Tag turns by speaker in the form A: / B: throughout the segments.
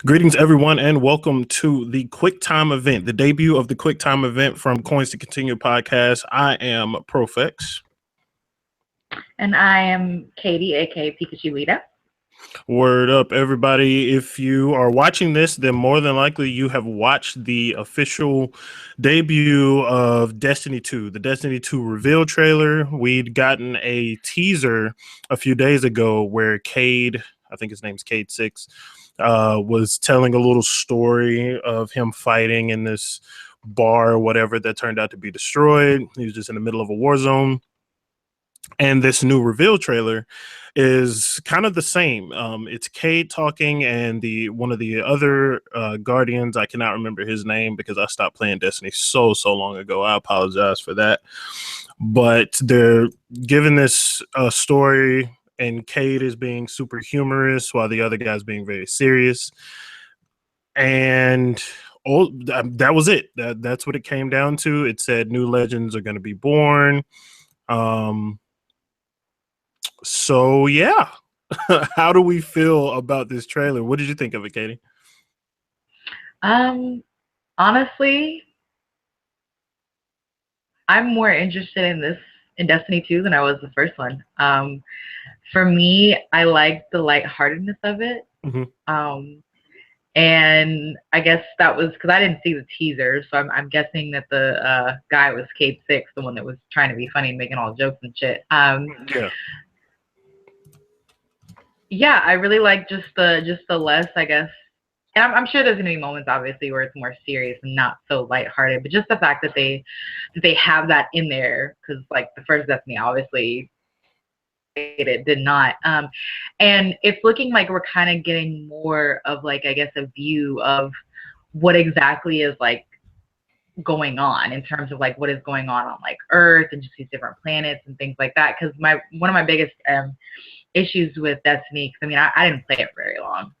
A: Greetings, everyone, and welcome to the QuickTime event, the debut of the QuickTime event from Coins to Continue podcast. I am Profex.
B: And I am Katie, aka Pikachu Lita.
A: Word up, everybody. If you are watching this, then more than likely you have watched the official debut of Destiny 2, the Destiny 2 reveal trailer. We'd gotten a teaser a few days ago where Cade, I think his name's Cade 6, was telling a little story of him fighting in this bar or whatever that turned out to be destroyed. He was just in the middle of a war zone. And this new reveal trailer is kind of the same. It's Cade talking, and one of the other Guardians. I cannot remember his name because I stopped playing Destiny so long ago. I apologize for that. But they're giving this story, and Cade is being super humorous while the other guy's being very serious. And that was it. That's what it came down to. It said new legends are going to be born. So yeah, how do we feel about this trailer? What did you think of it, Katie?
B: Honestly, I'm more interested in Destiny 2 than I was the first one. For me, I like the lightheartedness of it.
A: Mm-hmm.
B: And I guess that was because I didn't see the teaser, so I'm guessing that the guy was Cade 6, the one that was trying to be funny and making all jokes and shit. Yeah, I really like just the less, I guess. And I'm sure there's gonna be moments, obviously, where it's more serious and not so lighthearted. But just the fact that they have that in there, because like the first Destiny, obviously, it did not. And it's looking like we're kind of getting more of like, I guess, a view of what exactly is like going on in terms of like what is going on like Earth and just these different planets and things like that. Because one of my biggest issues with Destiny, because I mean I didn't play it very long.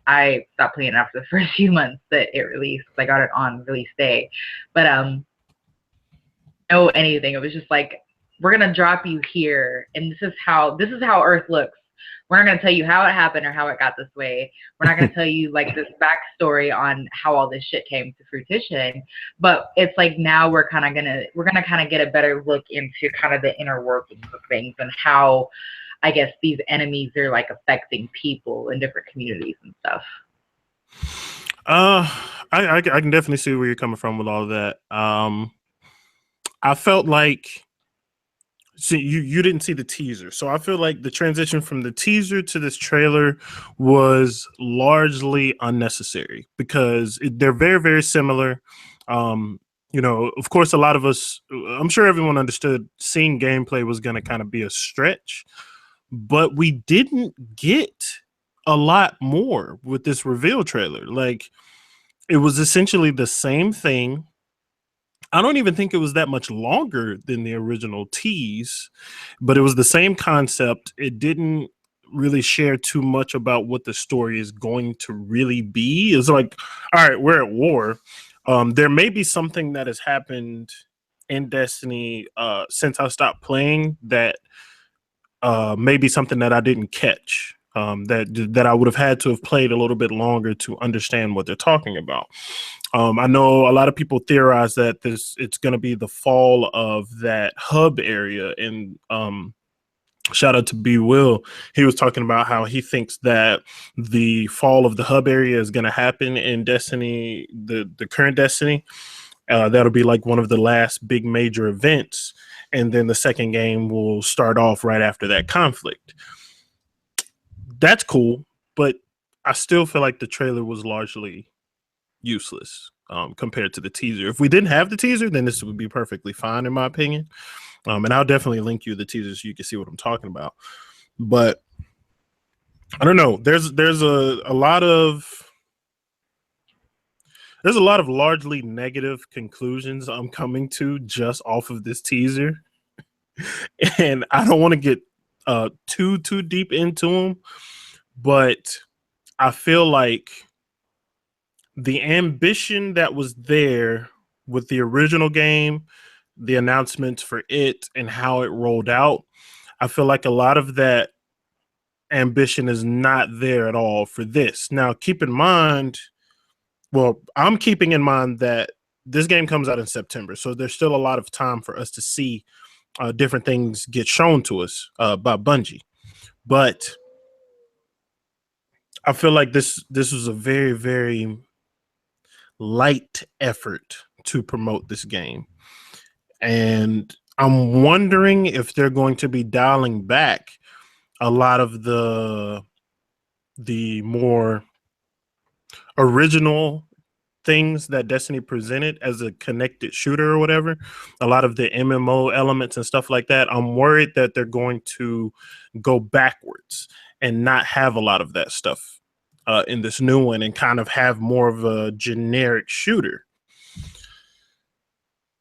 B: I stopped playing it after the first few months that it released. I got it on release day, but no anything. It was just like, we're gonna drop you here, and this is how Earth looks. We're not gonna tell you how it happened or how it got this way. We're not gonna tell you like this backstory on how all this shit came to fruition. But it's like now we're gonna kind of get a better look into kind of the inner workings of things and how, I guess, these enemies are like affecting people in different communities and stuff.
A: I can definitely see where you're coming from with all of that. I felt like, see, you didn't see the teaser, so I feel like the transition from the teaser to this trailer was largely unnecessary because they're very similar. Of course, a lot of us, I'm sure everyone understood seeing gameplay was going to kind of be a stretch, but we didn't get a lot more with this reveal trailer. Like, it was essentially the same thing. I don't even think it was that much longer than the original tease, but it was the same concept. It didn't really share too much about what the story is going to really be. It's like, all right, we're at war. There may be something that has happened in Destiny since I stopped playing that may be something that I didn't catch. That I would have had to have played a little bit longer to understand what they're talking about. I know a lot of people theorize that it's going to be the fall of that hub area. And shout out to B. Will. He was talking about how he thinks that the fall of the hub area is going to happen in Destiny, the current Destiny. That'll be like one of the last big major events. And then the second game will start off right after that conflict. That's cool, but I still feel like the trailer was largely useless compared to the teaser. If we didn't have the teaser, then this would be perfectly fine, in my opinion. And I'll definitely link you the teaser so you can see what I'm talking about. But I don't know. There's a lot of largely negative conclusions I'm coming to just off of this teaser, and I don't want to get too deep into them, but I feel like the ambition that was there with the original game, the announcements for it and how it rolled out, I feel like a lot of that ambition is not there at all for this. Now, keep in mind, well, I'm keeping in mind that this game comes out in September, so there's still a lot of time for us to see different things get shown to us by Bungie. But I feel like this was a very, very light effort to promote this game. And I'm wondering if they're going to be dialing back a lot of the more original things that Destiny presented as a connected shooter or whatever, a lot of the MMO elements and stuff like that. I'm worried that they're going to go backwards and not have a lot of that stuff in this new one and kind of have more of a generic shooter.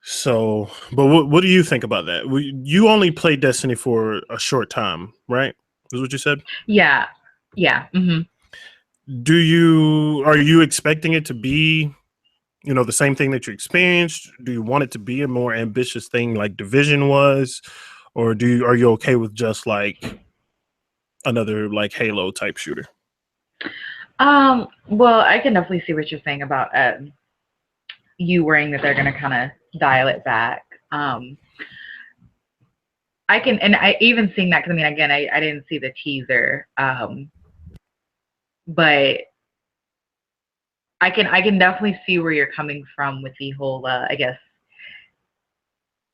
A: So, but what do you think about that? You only played Destiny for a short time, right? Is what you said?
B: Yeah. Yeah. Mm-hmm.
A: Are you expecting it to be, you know, the same thing that you experienced? Do you want it to be a more ambitious thing like Division was, or are you okay with just like another like Halo type shooter?
B: Well, I can definitely see what you're saying about you worrying that they're gonna kind of dial it back. I can, and I even seeing that, because I mean, again, I didn't see the teaser, but I can definitely see where you're coming from with the whole, I guess,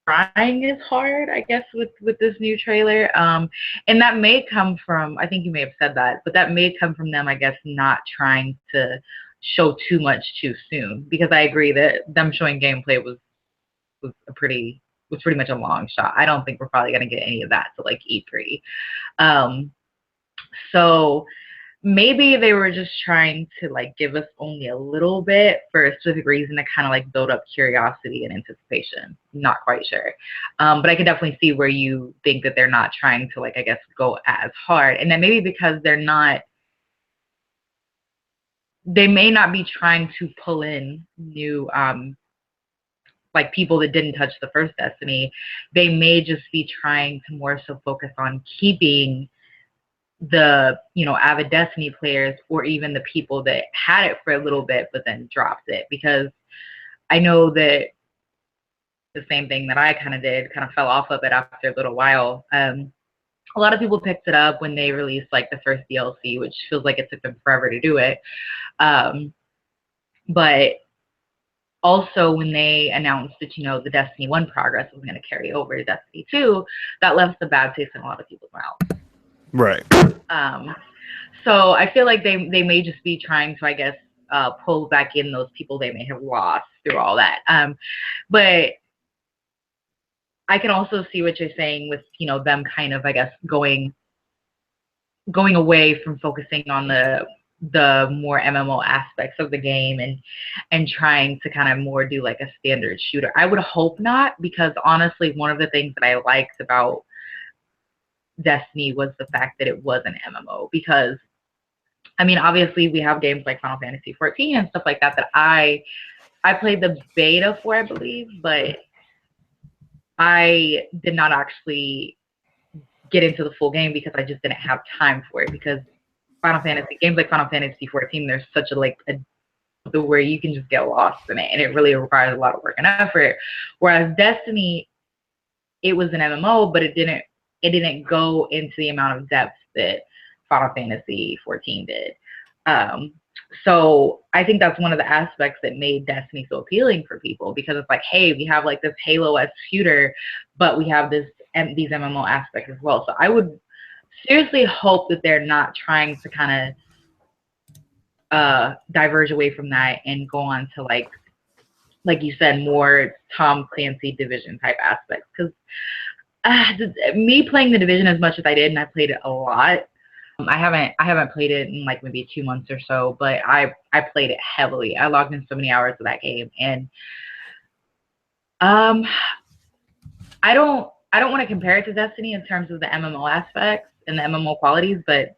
B: trying is hard, I guess, with this new trailer. And that may come from, I think you may have said that, but that may come from them, I guess, not trying to show too much too soon, because I agree that them showing gameplay was pretty much a long shot. I don't think we're probably going to get any of that to like E3. So maybe they were just trying to like give us only a little bit for a specific reason to kind of like build up curiosity and anticipation. Not quite sure. But I can definitely see where you think that they're not trying to like, I guess, go as hard. And then maybe because they may not be trying to pull in new like people that didn't touch the first Destiny. They may just be trying to more so focus on keeping the, you know, avid Destiny players, or even the people that had it for a little bit but then dropped it. Because I know that the same thing that I kind of did, kind of fell off of it after a little while. A lot of people picked it up when they released like the first DLC, which feels like it took them forever to do it. But also when they announced that, you know, the Destiny 1 progress was going to carry over to Destiny 2, that left a bad taste in a lot of people's mouths.
A: Right.
B: So I feel like they may just be trying to, I guess, pull back in those people they may have lost through all that. But I can also see what you're saying with, you know, them kind of, I guess, going away from focusing on the more MMO aspects of the game and trying to kind of more do like a standard shooter. I would hope not, because honestly, one of the things that I liked about Destiny was the fact that it was an MMO. Because I mean, obviously we have games like Final Fantasy 14 and stuff like that that I played the beta for, I believe, but I did not actually get into the full game because I just didn't have time for it. Because games like Final Fantasy 14, there's such a where you can just get lost in it, and it really requires a lot of work and effort. Whereas Destiny, it was an MMO, but it didn't go into the amount of depth that Final Fantasy 14 did. So I think that's one of the aspects that made Destiny so appealing for people, because it's like, hey, we have like this Halo-esque shooter, but we have these MMO aspects as well. So I would seriously hope that they're not trying to kind of diverge away from that and go on to like you said, more Tom Clancy Division type aspects. Because me playing the Division as much as I did, and I played it a lot, I haven't played it in like maybe 2 months or so, but I played it heavily. I logged in so many hours of that game, and I don't want to compare it to Destiny in terms of the MMO aspects and the MMO qualities, but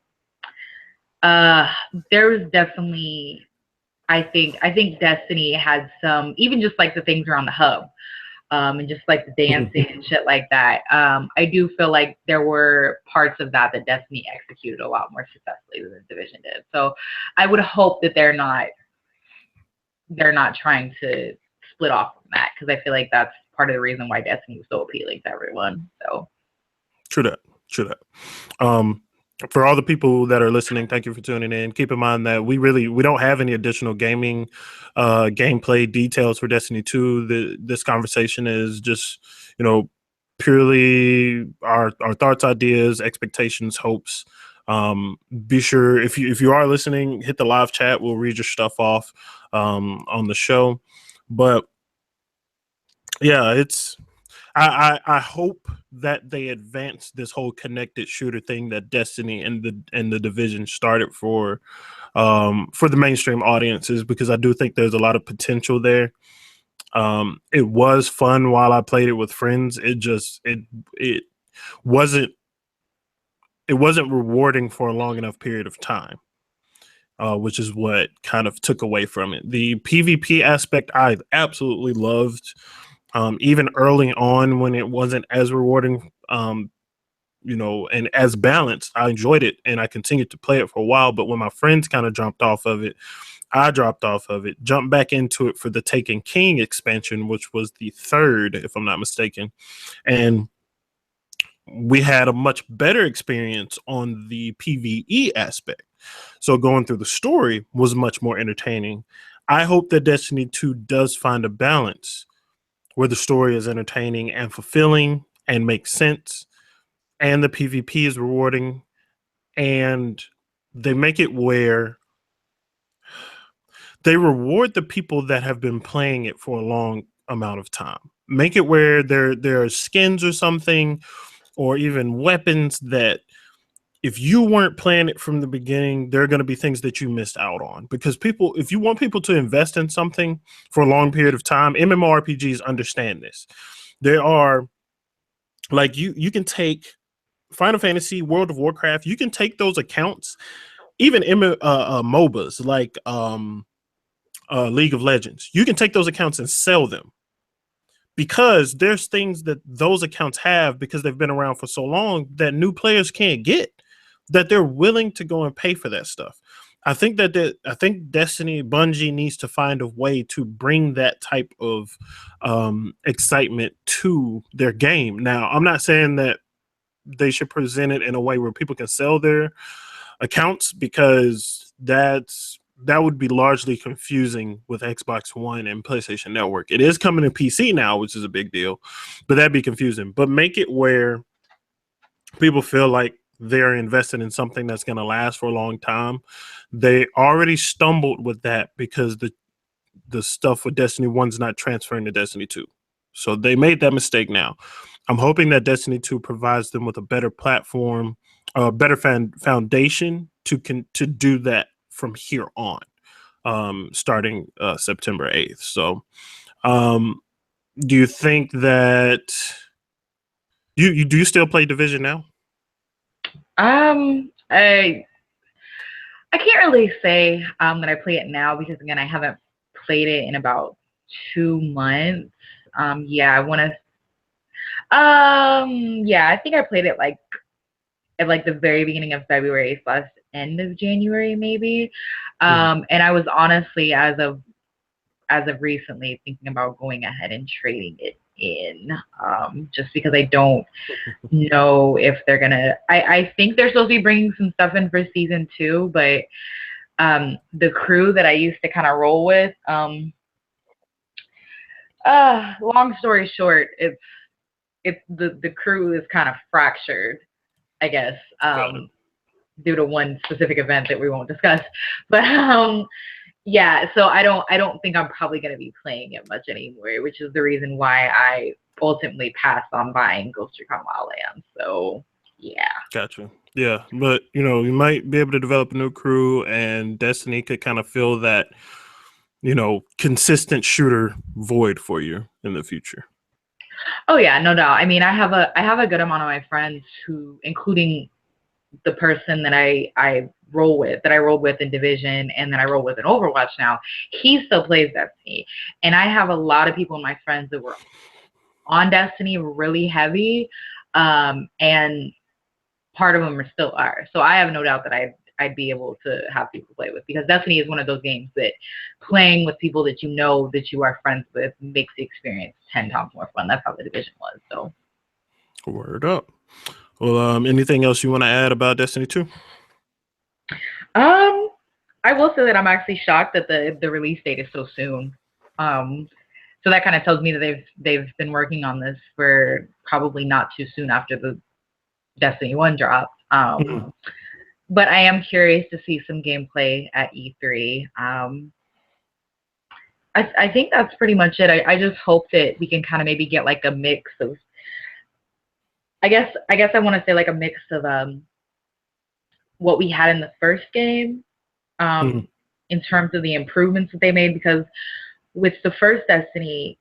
B: there was definitely, I think Destiny had some, even just like the things around the hub. and just like the dancing and shit like that. I do feel like there were parts of that Destiny executed a lot more successfully than the Division did. So I would hope that they're not trying to split off from that, because I feel like that's part of the reason why Destiny was so appealing to everyone. So
A: True that. For all the people that are listening, thank you for tuning in. Keep in mind that we don't have any additional gameplay details for Destiny 2. This conversation is just, purely our thoughts, ideas, expectations, hopes. Be sure, if you are listening, hit the live chat. We'll read your stuff off on the show. But yeah, I hope that they advance this whole connected shooter thing that Destiny and the Division started for the mainstream audiences, because I do think there's a lot of potential there. It was fun while I played it with friends. It wasn't rewarding for a long enough period of time, which is what kind of took away from it. The PvP aspect I absolutely loved. Even early on, when it wasn't as rewarding, and as balanced, I enjoyed it and I continued to play it for a while. But when my friends kind of dropped off of it, I dropped off of it, jumped back into it for the Taken King expansion, which was the third, if I'm not mistaken. And we had a much better experience on the PvE aspect. So going through the story was much more entertaining. I hope that Destiny 2 does find a balance where the story is entertaining and fulfilling and makes sense, and the PvP is rewarding, and they make it where they reward the people that have been playing it for a long amount of time. Make it where there are skins or something, or even weapons that if you weren't playing it from the beginning, there are going to be things that you missed out on. Because if you want people to invest in something for a long period of time, MMORPGs understand this. There are, like, you can take Final Fantasy, World of Warcraft, you can take those accounts, even MOBAs like League of Legends, you can take those accounts and sell them, because there's things that those accounts have, because they've been around for so long, that new players can't get, that they're willing to go and pay for that stuff. I think Destiny, Bungie needs to find a way to bring that type of excitement to their game. Now, I'm not saying that they should present it in a way where people can sell their accounts, because that would be largely confusing with Xbox One and PlayStation Network. It is coming to PC now, which is a big deal, but that'd be confusing. But make it where people feel like they're invested in something that's going to last for a long time. They already stumbled with that because the stuff with Destiny 1's not transferring to Destiny 2. So they made that mistake now. I'm hoping that Destiny 2 provides them with a better platform, a better foundation to do that from here on, starting September 8th. So do you think that you do you still play Division now?
B: I can't really say that I play it now, because again, I haven't played it in about 2 months. Yeah, I think I played it like at like the very beginning of February / end of January, maybe. And I was honestly, as of recently, thinking about going ahead and trading it in, just because I don't know if they're gonna. I think they're supposed to be bringing some stuff in for season 2, but the crew that I used to kind of roll with, long story short, it's the crew is kind of fractured, I guess, due to one specific event that we won't discuss. But yeah, so I don't think I'm probably going to be playing it much anymore, which is the reason why I ultimately passed on buying Ghost Recon Wildlands. So yeah.
A: Gotcha. Yeah, but you might be able to develop a new crew, and Destiny could kind of fill that, consistent shooter void for you in the future.
B: Oh yeah, no doubt. I mean, I have a good amount of my friends who, including the person that I rolled with in Division, and then I roll with in Overwatch now, he still plays Destiny. And I have a lot of people in my friends that were on Destiny really heavy, and part of them still are. So I have no doubt that I'd be able to have people play with, because Destiny is one of those games that playing with people that you know that you are friends with makes the experience 10 times more fun. That's how the Division was. So
A: word up. Well, anything else you want to add about Destiny 2?
B: I will say that I'm actually shocked that the release date is so soon. So that kind of tells me that they've been working on this for probably not too soon after the Destiny 1 drop. But I am curious to see some gameplay at E3. I think that's pretty much it. I just hope that we can kind of maybe get like a mix of, I guess I want to say like a mix of what we had in the first game, in terms of the improvements that they made, because with the first Destiny,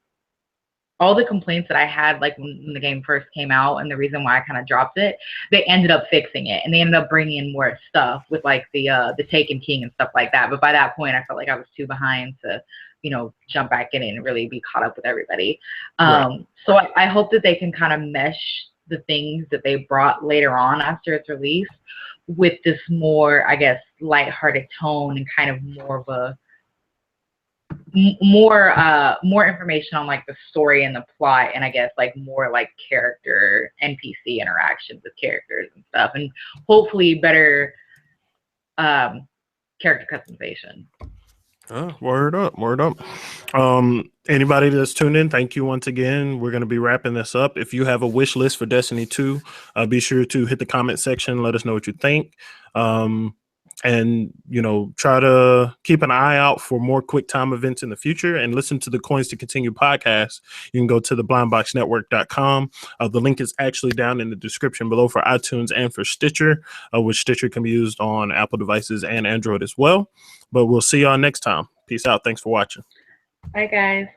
B: all the complaints that I had, like when the game first came out, and the reason why I kind of dropped it, they ended up fixing it, and they ended up bringing in more stuff with like the Taken King and stuff like that. But by that point, I felt like I was too behind to, jump back in and really be caught up with everybody.
A: Right.
B: So I hope that they can kind of mesh the things that they brought later on after its release with this more, I guess, lighthearted tone, and kind of more of a more information on like the story and the plot, and I guess like more like character NPC interactions with characters and stuff, and hopefully better character customization.
A: Word up. Anybody that's tuned in, thank you once again. We're going to be wrapping this up. If you have a wish list for Destiny 2, be sure to hit the comment section. Let us know what you think. And try to keep an eye out for more quick time events in the future, and listen to the Coins to Continue podcast. You can go to theblindboxnetwork.com. The link is actually down in the description below for iTunes and for Stitcher, which Stitcher can be used on Apple devices and Android as well. But we'll see y'all next time. Peace out. Thanks for watching.
B: Bye, guys.